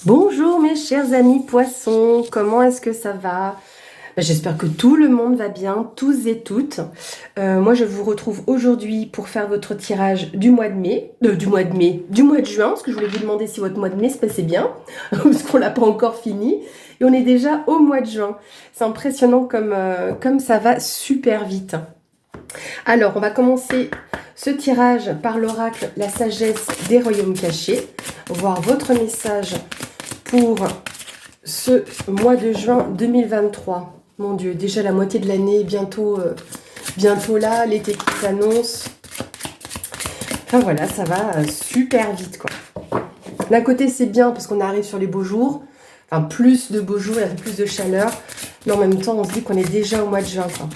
Bonjour mes chers amis poissons, comment est-ce que ça va? J'espère que tout le monde va bien, tous et toutes. Moi je vous retrouve aujourd'hui pour faire votre tirage du mois de mai, du mois de juin, parce que je voulais vous demander si votre mois de mai se passait bien, parce qu'on l'a pas encore fini, et on est déjà au mois de juin. C'est impressionnant comme ça va super vite. Alors on va commencer ce tirage par l'oracle La Sagesse des Royaumes Cachés, voir votre message pour ce mois de juin 2023. Mon Dieu, déjà la moitié de l'année, bientôt là, l'été qui s'annonce. Enfin voilà, ça va super vite quoi. D'un côté c'est bien parce qu'on arrive sur les beaux jours, enfin plus de beaux jours, il y a plus de chaleur, mais en même temps on se dit qu'on est déjà au mois de juin quoi.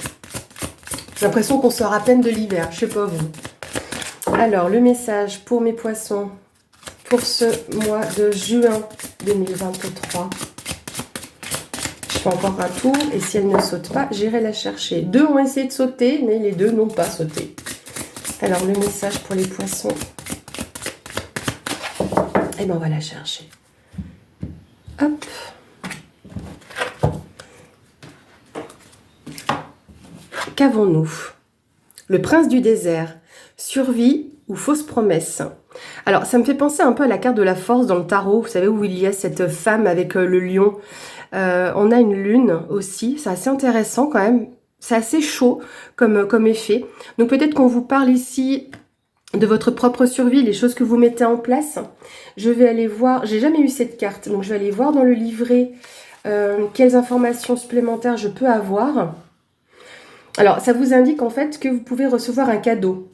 J'ai l'impression qu'on sort à peine de l'hiver, je sais pas vous. Alors le message pour mes poissons pour ce mois de juin 2023. Je fais encore un tour et si elle ne saute pas, j'irai la chercher. Deux ont essayé de sauter, mais les deux n'ont pas sauté. Alors le message pour les poissons. Et ben on va la chercher. Hop. Qu'avons-nous? Le prince du désert. Survie ou fausse promesse? Alors ça me fait penser un peu à la carte de la force dans le tarot. Vous savez où il y a cette femme avec le lion. On a une lune aussi, c'est assez intéressant quand même, c'est assez chaud comme effet. Donc peut-être qu'on vous parle ici de votre propre survie, les choses que vous mettez en place. Je vais aller voir, j'ai jamais eu cette carte, donc je vais aller voir dans le livret quelles informations supplémentaires je peux avoir. Alors ça vous indique en fait que vous pouvez recevoir un cadeau.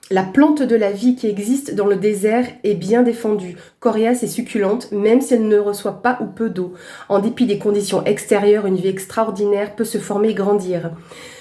La plante de la vie qui existe dans le désert est bien défendue, coriace et succulente, même si elle ne reçoit pas ou peu d'eau. En dépit des conditions extérieures, une vie extraordinaire peut se former et grandir.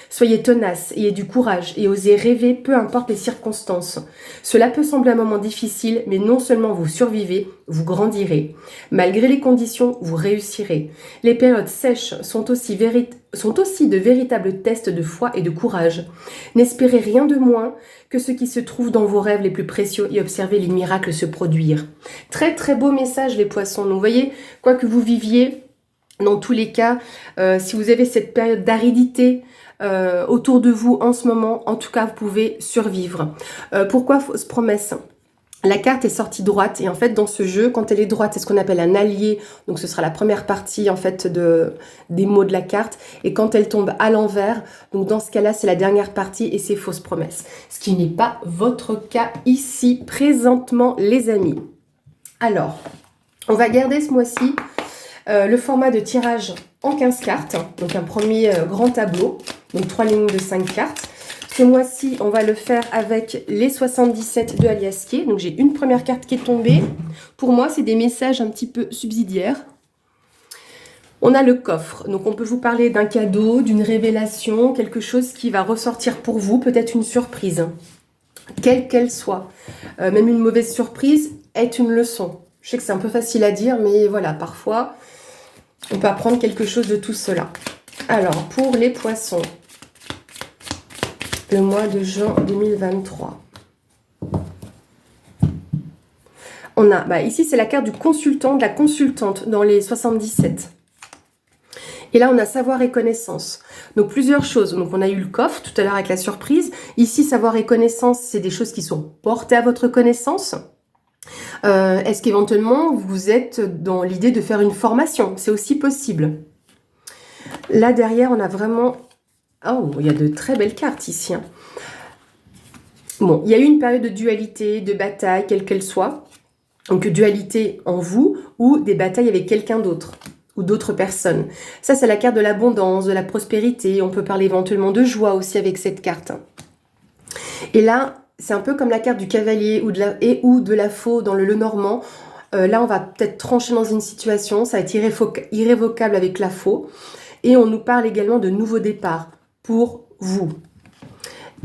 Soyez tenace, ayez du courage et osez rêver, peu importe les circonstances. Cela peut sembler un moment difficile, mais non seulement vous survivez, vous grandirez. Malgré les conditions, vous réussirez. Les périodes sèches sont aussi de véritables tests de foi et de courage. N'espérez rien de moins que ce qui se trouve dans vos rêves les plus précieux et observez les miracles se produire. Très très beau message les poissons. Donc, vous voyez, quoi que vous viviez, dans tous les cas, si vous avez cette période d'aridité, autour de vous en ce moment, en tout cas vous pouvez survivre. Pourquoi fausse promesse? La carte est sortie droite et en fait dans ce jeu, quand elle est droite, c'est ce qu'on appelle un allié, donc ce sera la première partie en fait des mots de la carte, et quand elle tombe à l'envers, donc dans ce cas-là c'est la dernière partie et c'est fausse promesse. Ce qui n'est pas votre cas ici présentement les amis. Alors, on va garder ce mois-ci le format de tirage en 15 cartes, donc un premier grand tableau, donc 3 lignes de 5 cartes. Ce mois-ci, on va le faire avec les 77 de Aliasquet. Donc j'ai une première carte qui est tombée. Pour moi, c'est des messages un petit peu subsidiaires. On a le coffre, donc on peut vous parler d'un cadeau, d'une révélation, quelque chose qui va ressortir pour vous, peut-être une surprise, quelle qu'elle soit. Même une mauvaise surprise est une leçon. Je sais que c'est un peu facile à dire, mais voilà, parfois, on peut apprendre quelque chose de tout cela. Alors, pour les poissons, le mois de juin 2023. On a, ici, c'est la carte du consultant, de la consultante dans les 77. Et là, on a savoir et connaissance. Donc, plusieurs choses. Donc, on a eu le coffre tout à l'heure avec la surprise. Ici, savoir et connaissance, c'est des choses qui sont portées à votre connaissance. Est-ce qu'éventuellement, vous êtes dans l'idée de faire une formation? C'est aussi possible. Là, derrière, on a vraiment... Oh, il y a de très belles cartes ici. Hein. Bon, il y a eu une période de dualité, de bataille, quelle qu'elle soit. Donc, dualité en vous ou des batailles avec quelqu'un d'autre ou d'autres personnes. Ça, c'est la carte de l'abondance, de la prospérité. On peut parler éventuellement de joie aussi avec cette carte. Et là, c'est un peu comme la carte du cavalier ou de la faux dans le Lenormand. Là, on va peut-être trancher dans une situation. Ça va être irrévocable avec la faux. Et on nous parle également de nouveaux départs pour vous.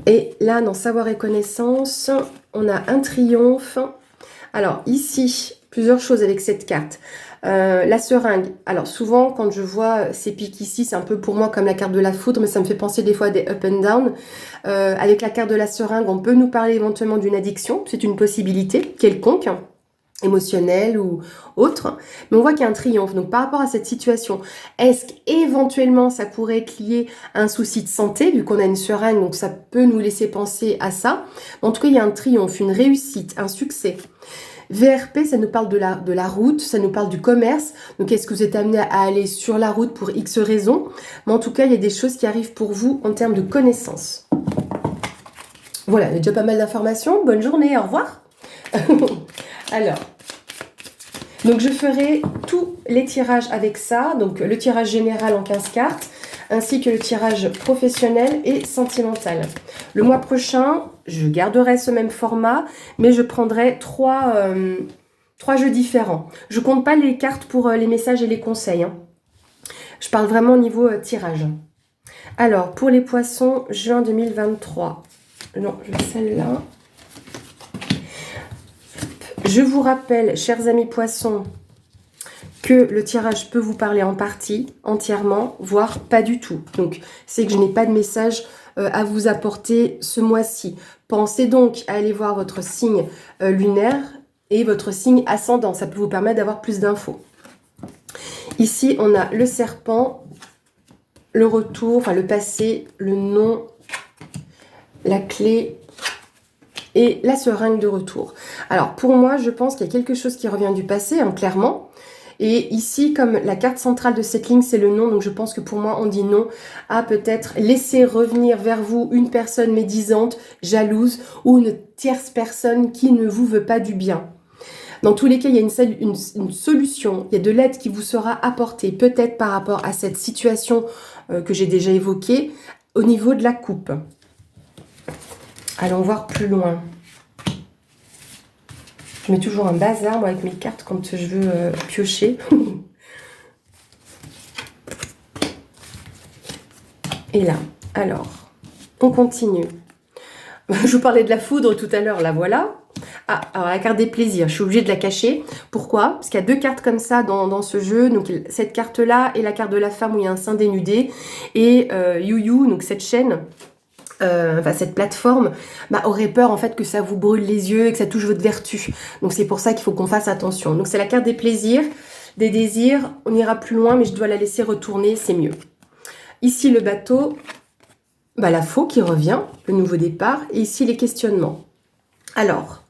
Et là, dans savoir et connaissance, on a un triomphe. Alors ici, plusieurs choses avec cette carte. La seringue. Alors souvent, quand je vois ces pics ici, c'est un peu pour moi comme la carte de la foudre, mais ça me fait penser des fois à des up and down. Avec la carte de la seringue, on peut nous parler éventuellement d'une addiction. C'est une possibilité quelconque. émotionnel ou autre, mais on voit qu'il y a un triomphe. Donc par rapport à cette situation, est-ce qu'éventuellement ça pourrait être lié à un souci de santé, vu qu'on a une seringue, donc ça peut nous laisser penser à ça. En tout cas, il y a un triomphe, une réussite, un succès. VRP, ça nous parle de la route, ça nous parle du commerce. Donc, est-ce que vous êtes amené à aller sur la route pour X raisons? Mais en tout cas, il y a des choses qui arrivent pour vous en termes de connaissances. Voilà, il y a déjà pas mal d'informations. Bonne journée, au revoir. Alors, donc je ferai tous les tirages avec ça. Donc, le tirage général en 15 cartes, ainsi que le tirage professionnel et sentimental. Le mois prochain, je garderai ce même format, mais je prendrai trois jeux différents. Je ne compte pas les cartes pour les messages et les conseils, hein. Je parle vraiment au niveau tirage. Alors, pour les poissons, juin 2023. Non, je veux celle-là. Je vous rappelle, chers amis poissons, que le tirage peut vous parler en partie, entièrement, voire pas du tout. Donc, c'est que je n'ai pas de message à vous apporter ce mois-ci. Pensez donc à aller voir votre signe lunaire et votre signe ascendant. Ça peut vous permettre d'avoir plus d'infos. Ici, on a le serpent, le retour, enfin le passé, le nom, la clé et la seringue de retour. Alors, pour moi, je pense qu'il y a quelque chose qui revient du passé, hein, clairement. Et ici, comme la carte centrale de cette ligne, c'est le non, donc je pense que pour moi, on dit non à peut-être laisser revenir vers vous une personne médisante, jalouse, ou une tierce personne qui ne vous veut pas du bien. Dans tous les cas, il y a une solution, il y a de l'aide qui vous sera apportée, peut-être par rapport à cette situation que j'ai déjà évoquée, au niveau de la coupe. Allons voir plus loin. Je mets toujours un bazar, moi, avec mes cartes quand je veux piocher. Et là, alors, on continue. Je vous parlais de la foudre tout à l'heure, la voilà. Ah, alors la carte des plaisirs, je suis obligée de la cacher. Pourquoi? Parce qu'il y a deux cartes comme ça dans ce jeu. Donc cette carte-là et la carte de la femme où il y a un sein dénudé. Et You, donc cette chaîne... enfin cette plateforme aurait peur en fait que ça vous brûle les yeux et que ça touche votre vertu. Donc c'est pour ça qu'il faut qu'on fasse attention. Donc c'est la carte des plaisirs, des désirs. On ira plus loin, mais je dois la laisser retourner, c'est mieux. Ici le bateau, la faux qui revient, le nouveau départ. Et ici les questionnements. Alors,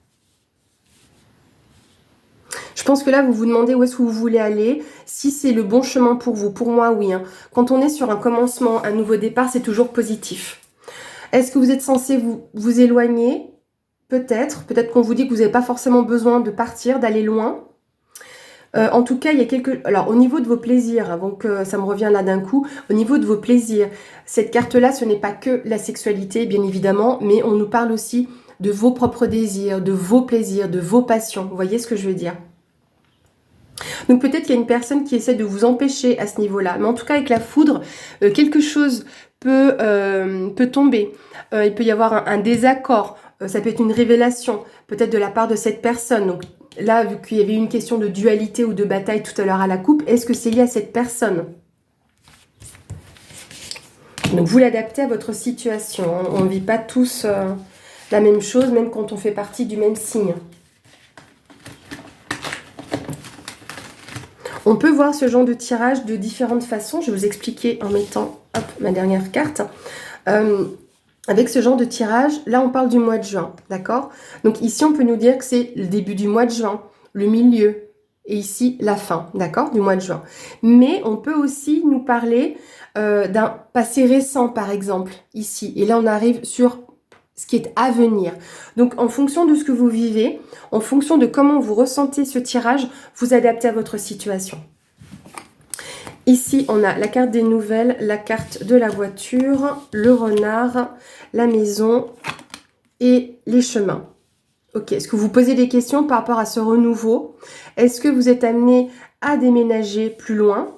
je pense que là vous vous demandez où est-ce que vous voulez aller, si c'est le bon chemin pour vous. Pour moi, oui, hein. Quand on est sur un commencement, un nouveau départ, c'est toujours positif. Est-ce que vous êtes censé vous éloigner? Peut-être. Peut-être qu'on vous dit que vous n'avez pas forcément besoin de partir, d'aller loin. En tout cas, il y a quelques... Alors, au niveau de vos plaisirs, avant que ça me revient là d'un coup, au niveau de vos plaisirs, cette carte-là, ce n'est pas que la sexualité, bien évidemment, mais on nous parle aussi de vos propres désirs, de vos plaisirs, de vos passions. Vous voyez ce que je veux dire? Donc peut-être qu'il y a une personne qui essaie de vous empêcher à ce niveau-là. Mais en tout cas, avec la foudre, quelque chose peut tomber. Il peut y avoir un désaccord. Ça peut être une révélation, peut-être de la part de cette personne. Donc là, vu qu'il y avait une question de dualité ou de bataille tout à l'heure à la coupe, est-ce que c'est lié à cette personne? Donc vous l'adaptez à votre situation. On ne vit pas tous la même chose, même quand on fait partie du même signe. On peut voir ce genre de tirage de différentes façons. Je vais vous expliquer en mettant ma dernière carte. Avec ce genre de tirage, là on parle du mois de juin, d'accord? Donc ici on peut nous dire que c'est le début du mois de juin, le milieu, et ici la fin, d'accord, du mois de juin. Mais on peut aussi nous parler d'un passé récent, par exemple, ici. Et là on arrive sur ce qui est à venir. Donc en fonction de ce que vous vivez, en fonction de comment vous ressentez ce tirage, vous adaptez à votre situation. Ici, on a la carte des nouvelles, la carte de la voiture, le renard, la maison et les chemins. Ok, est-ce que vous posez des questions par rapport à ce renouveau? Est-ce que vous êtes amené à déménager plus loin?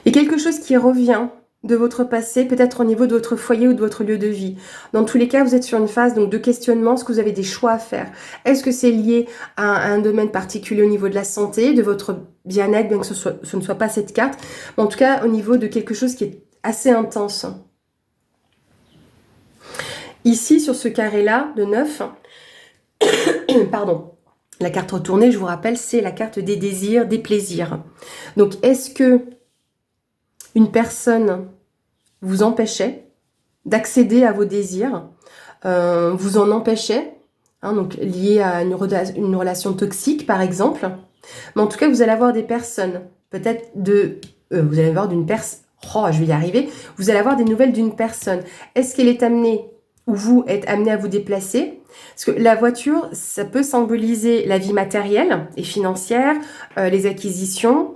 Il y a quelque chose qui revient de votre passé, peut-être au niveau de votre foyer ou de votre lieu de vie. Dans tous les cas, vous êtes sur une phase donc de questionnement, est-ce que vous avez des choix à faire? Est-ce que c'est lié à un domaine particulier au niveau de la santé, de votre bien-être, bien que ce ne soit pas cette carte, mais en tout cas au niveau de quelque chose qui est assez intense. Ici, sur ce carré-là, de 9, Pardon. La carte retournée, je vous rappelle, c'est la carte des désirs, des plaisirs. Donc, est-ce que une personne vous empêchait d'accéder à vos désirs, vous en empêchait, hein, donc lié à une relation toxique, par exemple. Mais en tout cas, vous allez avoir des personnes, peut-être vous allez avoir d'une personne, oh, je vais y arriver, vous allez avoir des nouvelles d'une personne. Est-ce qu'elle est amenée, ou vous êtes amené à vous déplacer? Parce que la voiture, ça peut symboliser la vie matérielle et financière, les acquisitions,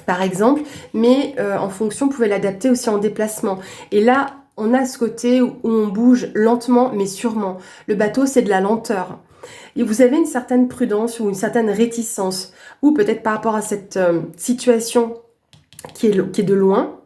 par exemple, mais en fonction, vous pouvez l'adapter aussi en déplacement. Et là, on a ce côté où on bouge lentement, mais sûrement. Le bateau, c'est de la lenteur. Et vous avez une certaine prudence ou une certaine réticence, ou peut-être par rapport à cette situation qui est de loin.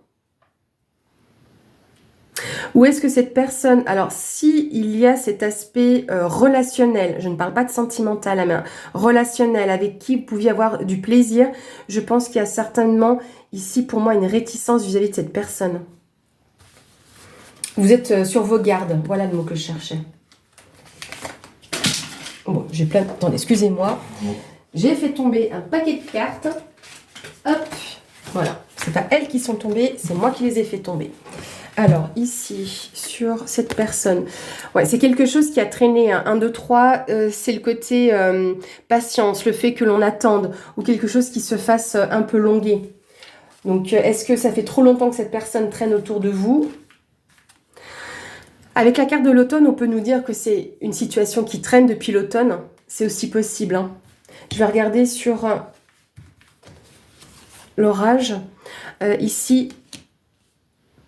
Ou est-ce que cette personne, alors si il y a cet aspect relationnel, je ne parle pas de sentimental, mais relationnel, avec qui vous pouviez avoir du plaisir, je pense qu'il y a certainement ici pour moi une réticence vis-à-vis de cette personne. Vous êtes sur vos gardes, voilà le mot que je cherchais. Bon, j'ai plein de... Attendez, excusez-moi. J'ai fait tomber un paquet de cartes. Hop, voilà. C'est pas elles qui sont tombées, c'est moi qui les ai fait tomber. Alors, ici, sur cette personne, ouais, c'est quelque chose qui a traîné, hein. 1, 2, 3, c'est le côté patience, le fait que l'on attende, ou quelque chose qui se fasse un peu longuer. Donc, est-ce que ça fait trop longtemps que cette personne traîne autour de vous? Avec la carte de l'automne, on peut nous dire que c'est une situation qui traîne depuis l'automne. C'est aussi possible, hein. Je vais regarder sur l'orage. Ici,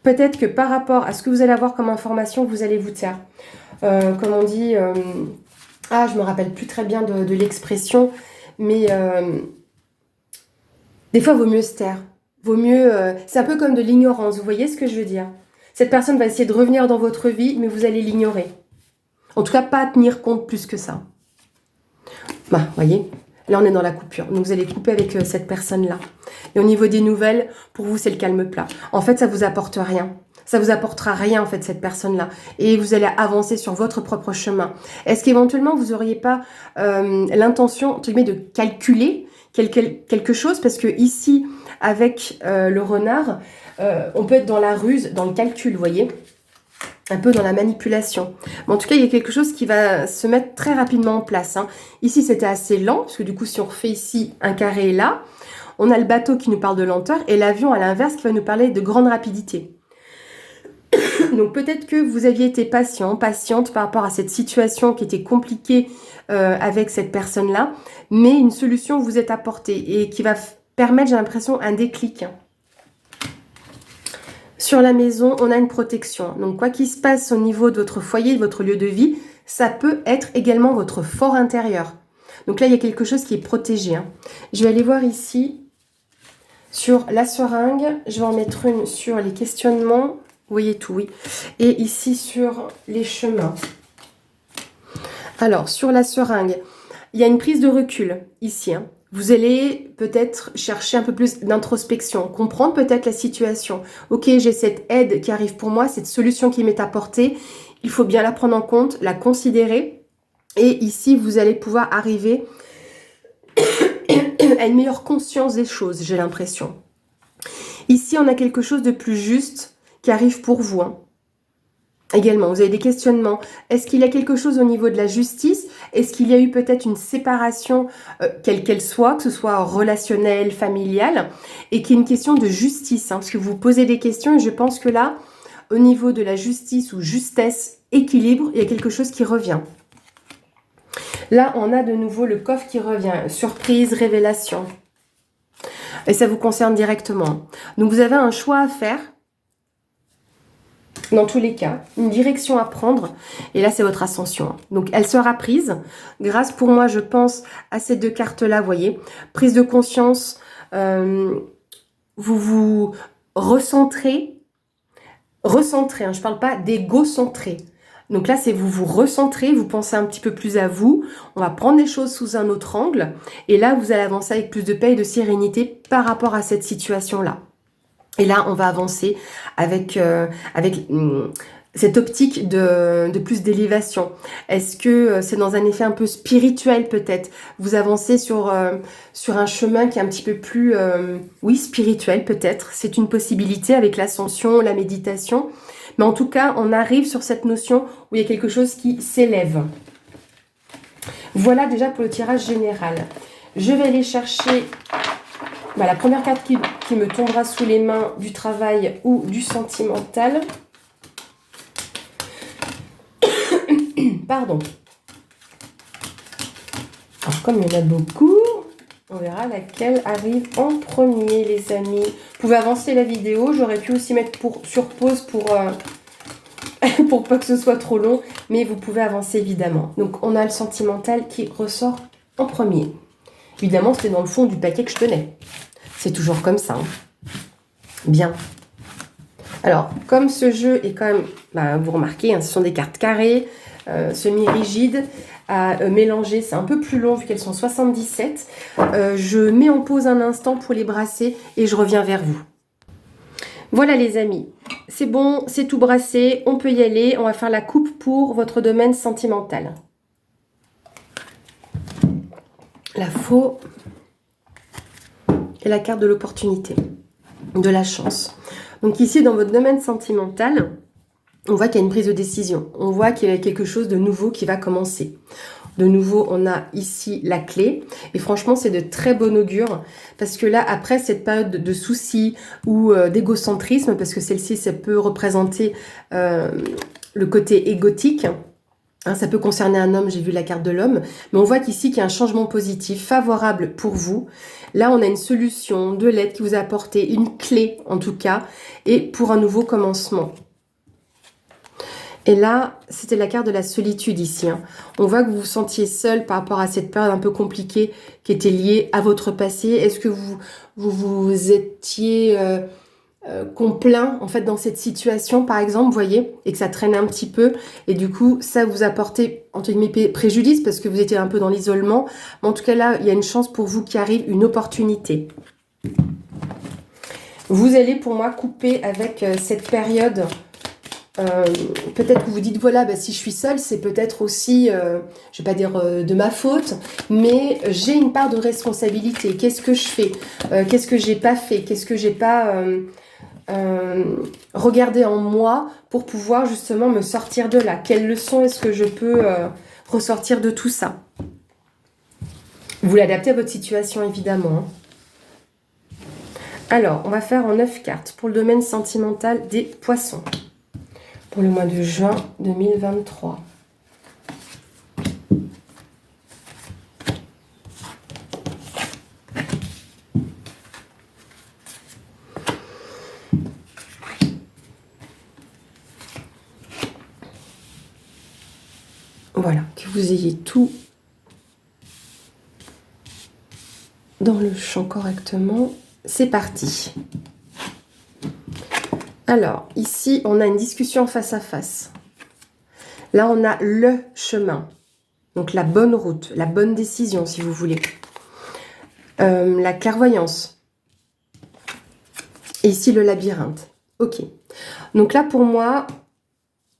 peut-être que par rapport à ce que vous allez avoir comme information, vous allez vous taire. Comme on dit... je me rappelle plus très bien de l'expression, mais des fois, il vaut mieux se taire. Vaut mieux... c'est un peu comme de l'ignorance, vous voyez ce que je veux dire? Cette personne va essayer de revenir dans votre vie, mais vous allez l'ignorer. En tout cas, pas tenir compte plus que ça. Bah, voyez, là on est dans la coupure. Donc vous allez couper avec cette personne-là. Et au niveau des nouvelles, pour vous, c'est le calme plat. En fait, ça vous apporte rien. Ça vous apportera rien, en fait, cette personne-là. Et vous allez avancer sur votre propre chemin. Est-ce qu'éventuellement, vous n'auriez pas l'intention, entre guillemets, de calculer quelque chose? Parce que ici, avec le renard, on peut être dans la ruse, dans le calcul, vous voyez, un peu dans la manipulation. Mais en tout cas, il y a quelque chose qui va se mettre très rapidement en place, hein. Ici, c'était assez lent, parce que du coup, si on refait ici un carré là, on a le bateau qui nous parle de lenteur, et l'avion, à l'inverse, qui va nous parler de grande rapidité. Donc, peut-être que vous aviez été patiente par rapport à cette situation qui était compliquée avec cette personne-là, mais une solution vous est apportée, et qui va permettre, j'ai l'impression, un déclic. Sur la maison, on a une protection. Donc, quoi qu'il se passe au niveau de votre foyer, de votre lieu de vie, ça peut être également votre fort intérieur. Donc là, il y a quelque chose qui est protégé, hein. Je vais aller voir ici sur la seringue. Je vais en mettre une sur les questionnements. Vous voyez tout, oui. Et ici sur les chemins. Alors, sur la seringue, il y a une prise de recul ici, hein. Vous allez peut-être chercher un peu plus d'introspection, comprendre peut-être la situation. Ok, j'ai cette aide qui arrive pour moi, cette solution qui m'est apportée. Il faut bien la prendre en compte, la considérer. Et ici, vous allez pouvoir arriver à une meilleure conscience des choses, j'ai l'impression. Ici, on a quelque chose de plus juste qui arrive pour vous, hein. Également, vous avez des questionnements. Est-ce qu'il y a quelque chose au niveau de la justice? Est-ce qu'il y a eu peut-être une séparation, quelle qu'elle soit, que ce soit relationnelle, familiale, et qui est une question de justice, hein, parce que vous vous posez des questions, et je pense que là, au niveau de la justice ou justesse, équilibre, il y a quelque chose qui revient. Là, on a de nouveau le coffre qui revient. Surprise, révélation. Et ça vous concerne directement. Donc, vous avez un choix à faire. Dans tous les cas, une direction à prendre. Et là, c'est votre ascension. Donc, elle sera prise grâce, pour moi, je pense, à ces deux cartes-là, vous voyez. Prise de conscience, vous vous recentrez. Recentrez, hein, je ne parle pas d'égocentré. Donc là, c'est vous vous recentrez, vous pensez un petit peu plus à vous. On va prendre les choses sous un autre angle. Et là, vous allez avancer avec plus de paix et de sérénité par rapport à cette situation-là. Et là, on va avancer avec cette optique de plus d'élévation? Est-ce que c'est dans un effet un peu spirituel peut-être? Vous avancez sur un chemin qui est un petit peu plus, oui, spirituel peut-être. C'est une possibilité avec l'ascension, la méditation. Mais en tout cas, on arrive sur cette notion où il y a quelque chose qui s'élève. Voilà déjà pour le tirage général. Je vais aller chercher la première carte qui me tombera sous les mains, du travail ou du sentimental. Pardon. Alors, comme il y en a beaucoup, on verra laquelle arrive en premier, les amis. Vous pouvez avancer la vidéo. J'aurais pu aussi mettre sur pause pour pas que ce soit trop long, mais vous pouvez avancer évidemment. Donc, on a le sentimental qui ressort en premier. Évidemment, c'était dans le fond du paquet que je tenais. C'est toujours comme ça. Hein. Bien. Alors, comme ce jeu est quand même, vous remarquez, hein, ce sont des cartes carrées, semi-rigides, à mélanger. C'est un peu plus long vu qu'elles sont 77. Je mets en pause un instant pour les brasser et je reviens vers vous. Voilà les amis, c'est bon, c'est tout brassé, on peut y aller. On va faire la coupe pour votre domaine sentimental. La faux et la carte de l'opportunité, de la chance. Donc ici, dans votre domaine sentimental, on voit qu'il y a une prise de décision. On voit qu'il y a quelque chose de nouveau qui va commencer. De nouveau, on a ici la clé. Et franchement, c'est de très bon augure. Parce que là, après cette période de soucis ou d'égocentrisme, parce que celle-ci, ça peut représenter le côté égotique. Hein, ça peut concerner un homme, j'ai vu la carte de l'homme. Mais on voit qu'ici, qu'il y a un changement positif, favorable pour vous. Là, on a une solution de l'aide qui vous a apporté, une clé en tout cas, et pour un nouveau commencement. Et là, c'était la carte de la solitude ici. Hein. On voit que vous vous sentiez seul par rapport à cette période un peu compliquée qui était liée à votre passé. Est-ce que vous étiez complaint en fait dans cette situation par exemple, vous voyez, et que ça traînait un petit peu et du coup ça vous apportait entre guillemets préjudice parce que vous étiez un peu dans l'isolement. Mais en tout cas là, il y a une chance pour vous qui arrive, une opportunité. Vous allez pour moi couper avec cette période. Peut-être que vous vous dites, voilà, si je suis seule, c'est peut-être aussi, je vais pas dire de ma faute, mais j'ai une part de responsabilité. Qu'est-ce que je fais? Qu'est-ce que j'ai pas fait? Qu'est-ce que j'ai pas regardé en moi pour pouvoir justement me sortir de là? Quelles leçons est-ce que je peux ressortir de tout ça? Vous l'adaptez à votre situation, évidemment. Alors, on va faire en 9 cartes pour le domaine sentimental des poissons. Pour le mois de juin 2023. Voilà, que vous ayez tout dans le champ correctement. C'est parti. Alors, ici, on a une discussion face à face. Là, on a le chemin. Donc, la bonne route, la bonne décision, si vous voulez. La clairvoyance. Et ici, le labyrinthe. Ok. Donc là, pour moi,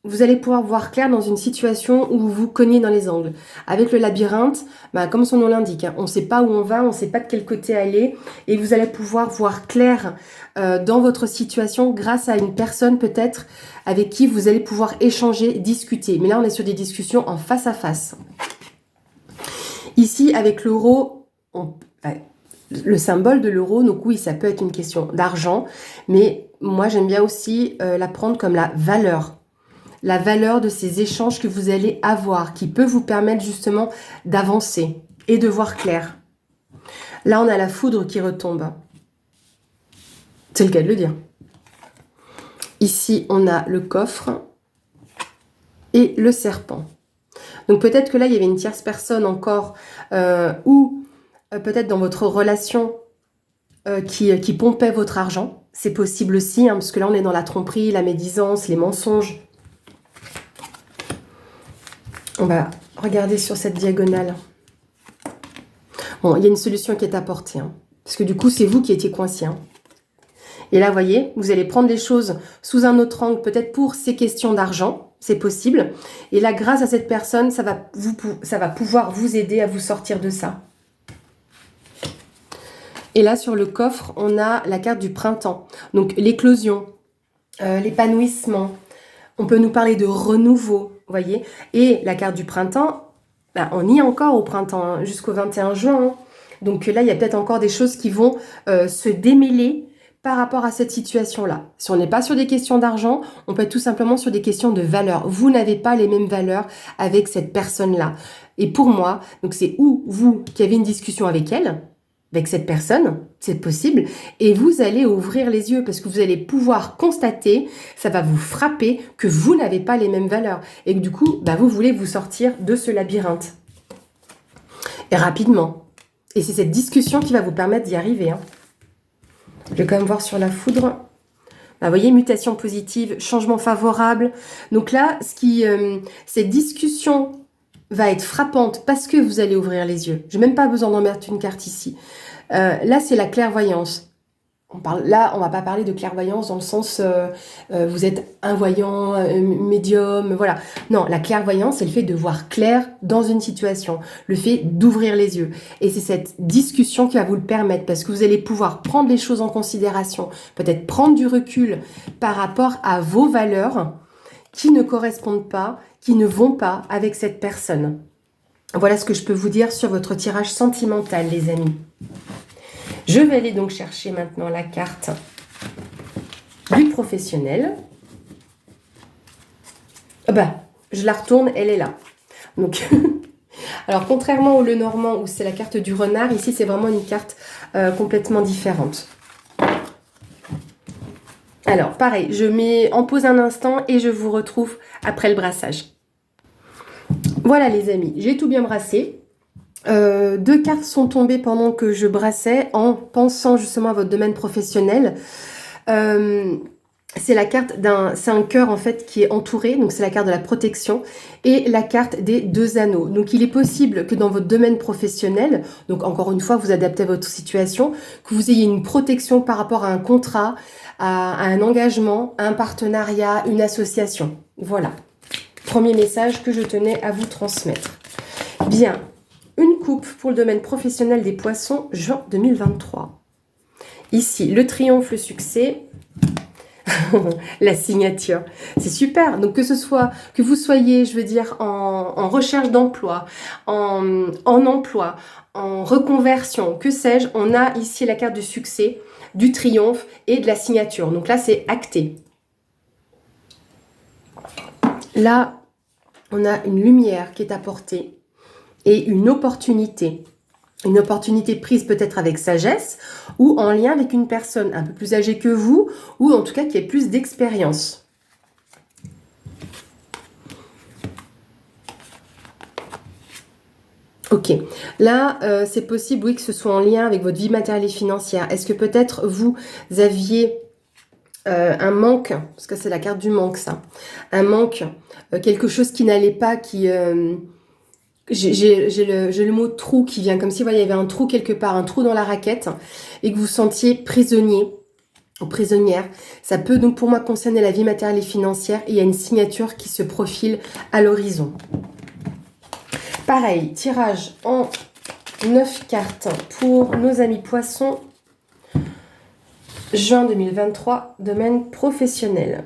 vous allez pouvoir voir clair dans une situation où vous vous cognez dans les angles. Avec le labyrinthe, comme son nom l'indique, hein, on ne sait pas où on va, on ne sait pas de quel côté aller. Et vous allez pouvoir voir clair dans votre situation grâce à une personne peut-être avec qui vous allez pouvoir échanger, discuter. Mais là, on est sur des discussions en face à face. Ici, avec l'euro, le symbole de l'euro, donc oui, ça peut être une question d'argent. Mais moi, j'aime bien aussi la prendre comme la valeur. La valeur de ces échanges que vous allez avoir, qui peut vous permettre justement d'avancer et de voir clair. Là, on a la foudre qui retombe. C'est le cas de le dire. Ici, on a le coffre et le serpent. Donc peut-être que là, il y avait une tierce personne encore, ou peut-être dans votre relation qui pompait votre argent. C'est possible aussi, hein, parce que là, on est dans la tromperie, la médisance, les mensonges. On va regarder sur cette diagonale. Bon, il y a une solution qui est apportée. Hein, parce que du coup, c'est vous qui étiez coincé. Hein. Et là, vous voyez, vous allez prendre les choses sous un autre angle, peut-être pour ces questions d'argent, c'est possible. Et là, grâce à cette personne, ça va pouvoir vous aider à vous sortir de ça. Et là, sur le coffre, on a la carte du printemps. Donc, l'éclosion, l'épanouissement. On peut nous parler de renouveau, vous voyez. Et la carte du printemps, ben, on y est encore au printemps, hein, jusqu'au 21 juin. Hein. Donc là, il y a peut-être encore des choses qui vont se démêler par rapport à cette situation-là. Si on n'est pas sur des questions d'argent, on peut être tout simplement sur des questions de valeurs. Vous n'avez pas les mêmes valeurs avec cette personne-là. Et pour moi, donc c'est ou vous qui avez une discussion avec elle, avec cette personne, c'est possible, et vous allez ouvrir les yeux parce que vous allez pouvoir constater, ça va vous frapper que vous n'avez pas les mêmes valeurs et que du coup, bah, vous voulez vous sortir de ce labyrinthe. Et rapidement. Et c'est cette discussion qui va vous permettre d'y arriver. Hein. Je vais quand même voir sur la foudre. Bah, vous voyez, mutation positive, changement favorable. Donc là, cette discussion va être frappante parce que vous allez ouvrir les yeux. Je n'ai même pas besoin d'en mettre une carte ici. Là, c'est la clairvoyance. Là, on va pas parler de clairvoyance dans le sens vous êtes un voyant, médium, voilà. Non, la clairvoyance, c'est le fait de voir clair dans une situation, le fait d'ouvrir les yeux. Et c'est cette discussion qui va vous le permettre parce que vous allez pouvoir prendre les choses en considération, peut-être prendre du recul par rapport à vos valeurs qui ne correspondent pas, qui ne vont pas avec cette personne. Voilà ce que je peux vous dire sur votre tirage sentimental, les amis. Je vais aller donc chercher maintenant la carte du professionnel. Ah bah, je la retourne, elle est là. Donc, alors contrairement au Lenormand où c'est la carte du renard, ici c'est vraiment une carte complètement différente. Alors pareil, je mets en pause un instant et je vous retrouve après le brassage. Voilà les amis, j'ai tout bien brassé. 2 cartes sont tombées pendant que je brassais en pensant justement à votre domaine professionnel. C'est la carte c'est un cœur en fait qui est entouré, donc c'est la carte de la protection et la carte des 2 anneaux. Donc il est possible que dans votre domaine professionnel, donc encore une fois vous adaptez à votre situation, que vous ayez une protection par rapport à un contrat, à un engagement, un partenariat, une association. Voilà. Premier message que je tenais à vous transmettre. Bien. Une coupe pour le domaine professionnel des poissons, juin 2023. Ici, le triomphe, le succès, la signature. C'est super. Donc, que vous soyez, je veux dire, en recherche d'emploi, en emploi, en reconversion, que sais-je, on a ici la carte du succès, du triomphe et de la signature. Donc là, c'est acté. Là, on a une lumière qui est apportée. Et une opportunité prise peut-être avec sagesse ou en lien avec une personne un peu plus âgée que vous ou en tout cas qui ait plus d'expérience. Ok, là c'est possible oui que ce soit en lien avec votre vie matérielle et financière. Est-ce que peut-être vous aviez un manque, parce que c'est la carte du manque ça, un manque, quelque chose qui n'allait pas, qui... J'ai le mot trou qui vient, comme si il y avait un trou quelque part, un trou dans la raquette, et que vous vous sentiez prisonnier ou prisonnière. Ça peut donc pour moi concerner la vie matérielle et financière, et il y a une signature qui se profile à l'horizon. Pareil, tirage en 9 cartes pour nos amis poissons, juin 2023, domaine professionnel.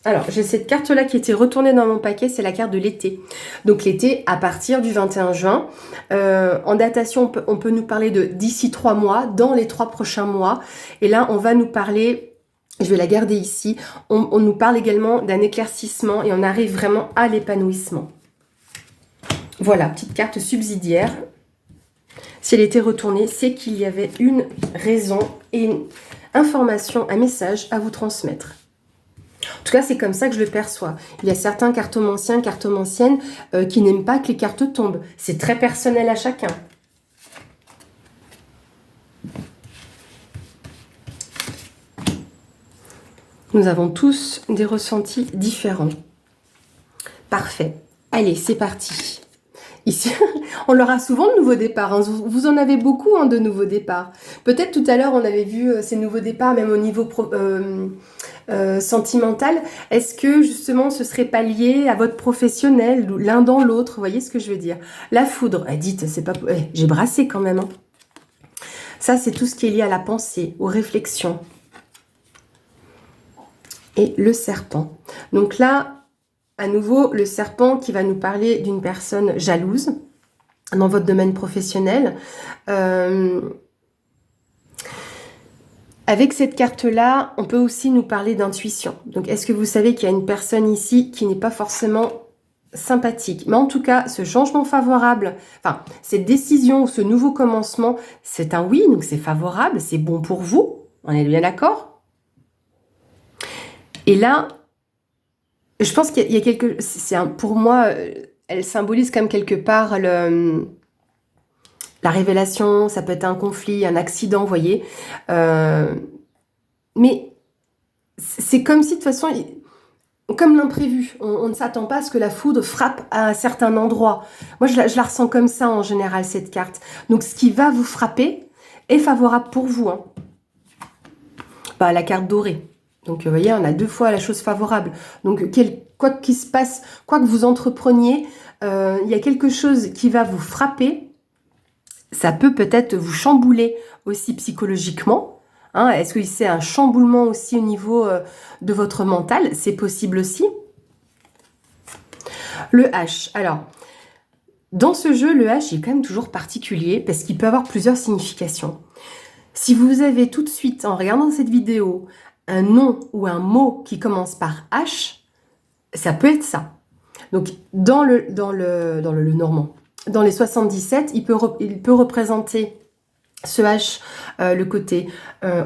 Alors, j'ai cette carte-là qui était retournée dans mon paquet, c'est la carte de l'été. Donc l'été, à partir du 21 juin. En datation, on peut nous parler de d'ici 3 mois, dans les 3 prochains mois. Et là, on va nous parler, je vais la garder ici, on nous parle également d'un éclaircissement et on arrive vraiment à l'épanouissement. Voilà, petite carte subsidiaire. Si elle était retournée, c'est qu'il y avait une raison et une information, un message à vous transmettre. En tout cas, c'est comme ça que je le perçois. Il y a certains cartomanciens, cartomanciennes qui n'aiment pas que les cartes tombent. C'est très personnel à chacun. Nous avons tous des ressentis différents. Parfait. Allez, c'est parti. Ici, on leur a souvent de nouveaux départs. Hein. Vous en avez beaucoup hein, de nouveaux départs. Peut-être tout à l'heure, on avait vu ces nouveaux départs, même au niveau sentimental. Est-ce que justement, ce serait pas lié à votre professionnel, l'un dans l'autre? Vous voyez ce que je veux dire? La foudre, dites, c'est pas... j'ai brassé quand même. Hein. Ça, c'est tout ce qui est lié à la pensée, aux réflexions. Et le serpent. Donc là, à nouveau, le serpent qui va nous parler d'une personne jalouse dans votre domaine professionnel. Avec cette carte-là, on peut aussi nous parler d'intuition. Donc, est-ce que vous savez qu'il y a une personne ici qui n'est pas forcément sympathique? Mais en tout cas, ce changement favorable, enfin, cette décision, ce nouveau commencement, c'est un oui, donc c'est favorable, c'est bon pour vous. On est bien d'accord? Et là, je pense qu'il y a quelque... pour moi, elle symbolise comme quelque part la révélation, ça peut être un conflit, un accident, vous voyez. Mais c'est comme si, de toute façon, comme l'imprévu, on ne s'attend pas à ce que la foudre frappe à un certain endroit. Moi, je la ressens comme ça, en général, cette carte. Donc, ce qui va vous frapper est favorable pour vous. Hein. Bah, la carte dorée. Donc, vous voyez, on a 2 fois la chose favorable. Donc, quoi qu'il se passe, quoi que vous entrepreniez, il y a quelque chose qui va vous frapper. Ça peut peut-être vous chambouler aussi psychologiquement. Hein, est-ce que c'est un chamboulement aussi au niveau de votre mental? C'est possible aussi. Le H. Alors, dans ce jeu, le H est quand même toujours particulier parce qu'il peut avoir plusieurs significations. Si vous avez tout de suite, en regardant cette vidéo, un nom ou un mot qui commence par H, ça peut être ça. Donc, dans le normand, dans les 77, il peut représenter ce H, le côté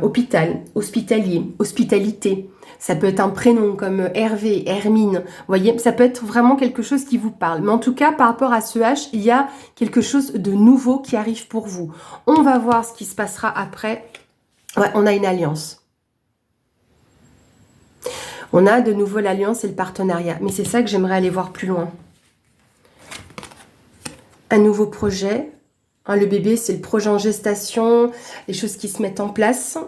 hôpital, hospitalier, hospitalité. Ça peut être un prénom comme Hervé, Hermine. Vous voyez, ça peut être vraiment quelque chose qui vous parle. Mais en tout cas, par rapport à ce H, il y a quelque chose de nouveau qui arrive pour vous. On va voir ce qui se passera après. Ouais, on a une alliance. On a de nouveau l'alliance et le partenariat. Mais c'est ça que j'aimerais aller voir plus loin. Un nouveau projet. Hein, le bébé, c'est le projet en gestation, les choses qui se mettent en place.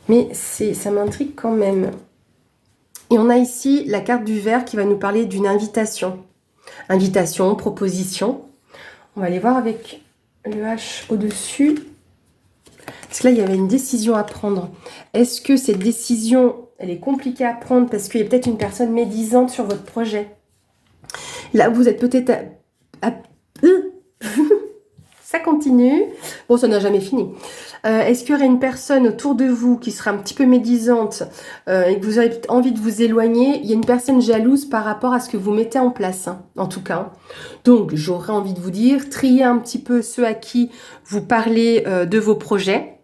Mais ça m'intrigue quand même. Et on a ici la carte du verre qui va nous parler d'une invitation. Invitation, proposition. On va aller voir avec le H au-dessus. Parce que là, il y avait une décision à prendre. Est-ce que cette décision, elle est compliquée à prendre parce qu'il y a peut-être une personne médisante sur votre projet? Là, vous êtes peut-être... Ça continue. Bon, ça n'a jamais fini. Est-ce qu'il y aurait une personne autour de vous qui serait un petit peu médisante et que vous avez envie de vous éloigner? Il y a une personne jalouse par rapport à ce que vous mettez en place, hein, en tout cas. Donc, j'aurais envie de vous dire, triez un petit peu ceux à qui vous parlez de vos projets.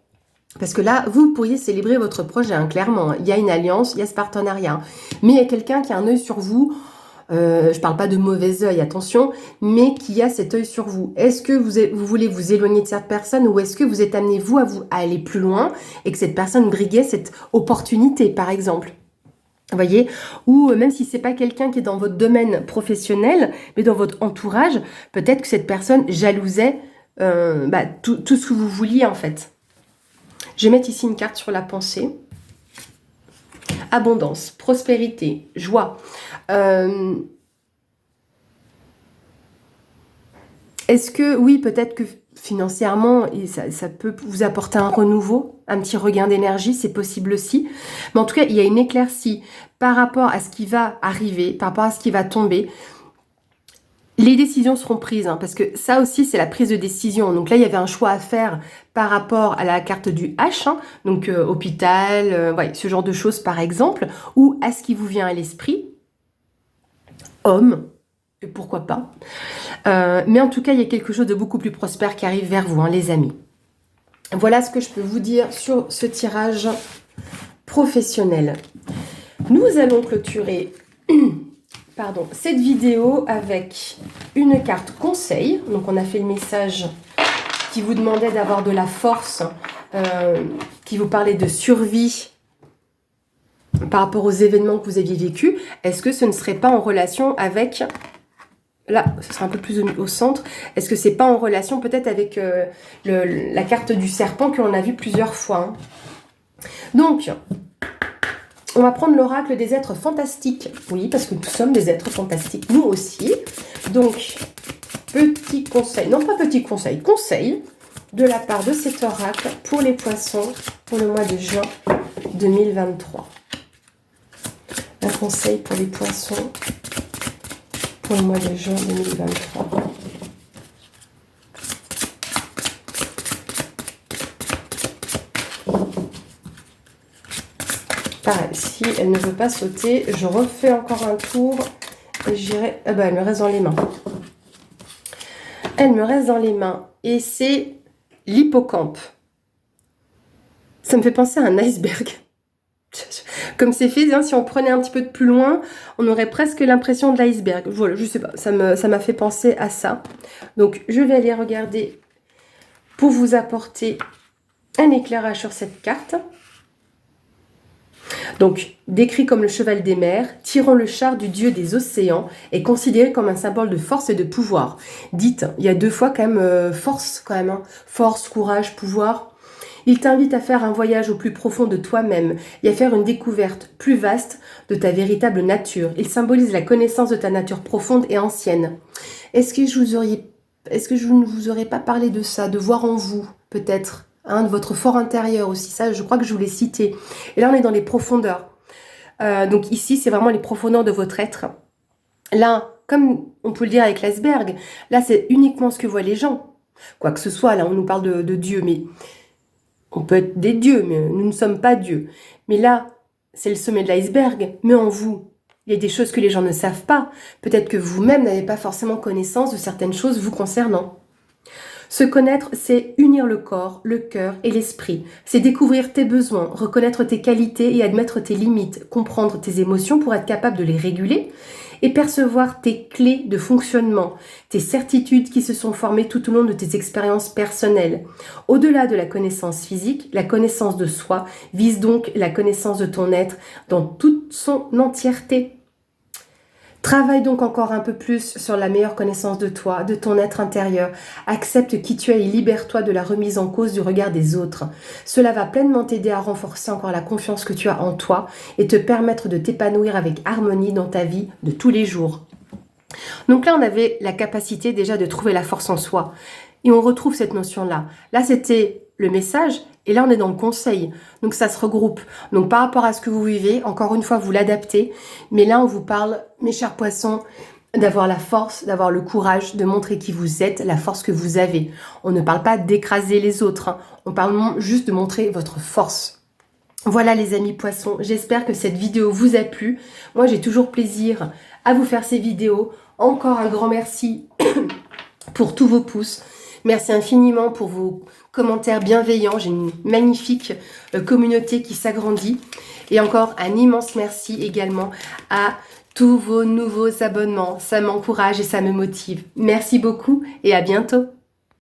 Parce que là, vous pourriez célébrer votre projet, hein, clairement. Il y a une alliance, il y a ce partenariat. Mais il y a quelqu'un qui a un œil sur vous. Je ne parle pas de mauvais œil, attention, mais qui a cet œil sur vous. Est-ce que vous voulez vous éloigner de cette personne ou est-ce que vous êtes amené, vous, à aller plus loin et que cette personne briguait cette opportunité, par exemple? Vous voyez? Ou même si c'est pas quelqu'un qui est dans votre domaine professionnel, mais dans votre entourage, peut-être que cette personne jalousait tout ce que vous vouliez, en fait. Je vais mettre ici une carte sur la pensée. Abondance, prospérité, joie. Est-ce que, oui, peut-être que financièrement, ça peut vous apporter un renouveau, un petit regain d'énergie, c'est possible aussi. Mais en tout cas, il y a une éclaircie par rapport à ce qui va arriver, par rapport à ce qui va tomber. Les décisions seront prises, hein, parce que ça aussi, c'est la prise de décision. Donc là, il y avait un choix à faire par rapport à la carte du H, hein, donc hôpital, ouais, ce genre de choses par exemple, ou à ce qui vous vient à l'esprit, homme, et pourquoi pas. Mais en tout cas, il y a quelque chose de beaucoup plus prospère qui arrive vers vous, hein, les amis. Voilà ce que je peux vous dire sur ce tirage professionnel. Nous allons clôturer... cette vidéo avec une carte conseil. Donc on a fait le message qui vous demandait d'avoir de la force, qui vous parlait de survie par rapport aux événements que vous aviez vécus, est-ce que ce ne serait pas en relation avec... Là, ce sera un peu plus au centre. Est-ce que c'est pas en relation peut-être avec la carte du serpent que l'on a vu plusieurs fois, hein. Donc, on va prendre l'oracle des êtres fantastiques. Oui, parce que nous sommes des êtres fantastiques, nous aussi. Donc, petit conseil, non pas petit conseil, conseil de la part de cet oracle pour les poissons pour le mois de juin 2023. Un conseil pour les poissons pour le mois de juin 2023. Pareil, si elle ne veut pas sauter, je refais encore un tour et j'irai... Ah bah, elle me reste dans les mains. Elle me reste dans les mains et c'est l'hippocampe. Ça me fait penser à un iceberg. Comme c'est fait, hein, si on prenait un petit peu de plus loin, on aurait presque l'impression de l'iceberg. Voilà, je sais pas, ça m'a fait penser à ça. Donc, je vais aller regarder pour vous apporter un éclairage sur cette carte. Donc, décrit comme le cheval des mers, tirant le char du dieu des océans, est considéré comme un symbole de force et de pouvoir. Dites, il y a deux fois quand même force, quand même, hein. Force, courage, pouvoir. Il t'invite à faire un voyage au plus profond de toi-même et à faire une découverte plus vaste de ta véritable nature. Il symbolise la connaissance de ta nature profonde et ancienne. Est-ce que je ne vous aurais pas parlé de ça, de voir en vous, peut-être, hein, de votre fort intérieur aussi. Ça, je crois que je vous l'ai cité. Et là, on est dans les profondeurs. Donc ici, c'est vraiment les profondeurs de votre être. Là, comme on peut le dire avec l'iceberg, là, c'est uniquement ce que voient les gens. Quoi que ce soit, là, on nous parle de Dieu, mais on peut être des dieux, mais nous ne sommes pas dieux. Mais là, c'est le sommet de l'iceberg, mais en vous, il y a des choses que les gens ne savent pas. Peut-être que vous-même n'avez pas forcément connaissance de certaines choses vous concernant. Se connaître, c'est unir le corps, le cœur et l'esprit. C'est découvrir tes besoins, reconnaître tes qualités et admettre tes limites, comprendre tes émotions pour être capable de les réguler et percevoir tes clés de fonctionnement, tes certitudes qui se sont formées tout au long de tes expériences personnelles. Au-delà de la connaissance physique, la connaissance de soi vise donc la connaissance de ton être dans toute son entièreté. Travaille donc encore un peu plus sur la meilleure connaissance de toi, de ton être intérieur. Accepte qui tu es et libère-toi de la remise en cause du regard des autres. Cela va pleinement t'aider à renforcer encore la confiance que tu as en toi et te permettre de t'épanouir avec harmonie dans ta vie de tous les jours. Donc là, on avait la capacité déjà de trouver la force en soi. Et on retrouve cette notion-là. Là, c'était le message. Et là, on est dans le conseil. Donc, ça se regroupe. Donc, par rapport à ce que vous vivez, encore une fois, vous l'adaptez. Mais là, on vous parle, mes chers poissons, d'avoir la force, d'avoir le courage, de montrer qui vous êtes, la force que vous avez. On ne parle pas d'écraser les autres, hein. On parle juste de montrer votre force. Voilà les amis poissons, j'espère que cette vidéo vous a plu. Moi, j'ai toujours plaisir à vous faire ces vidéos. Encore un grand merci pour tous vos pouces. Merci infiniment pour vos commentaires bienveillants. J'ai une magnifique communauté qui s'agrandit. Et encore un immense merci également à tous vos nouveaux abonnements. Ça m'encourage et ça me motive. Merci beaucoup et à bientôt.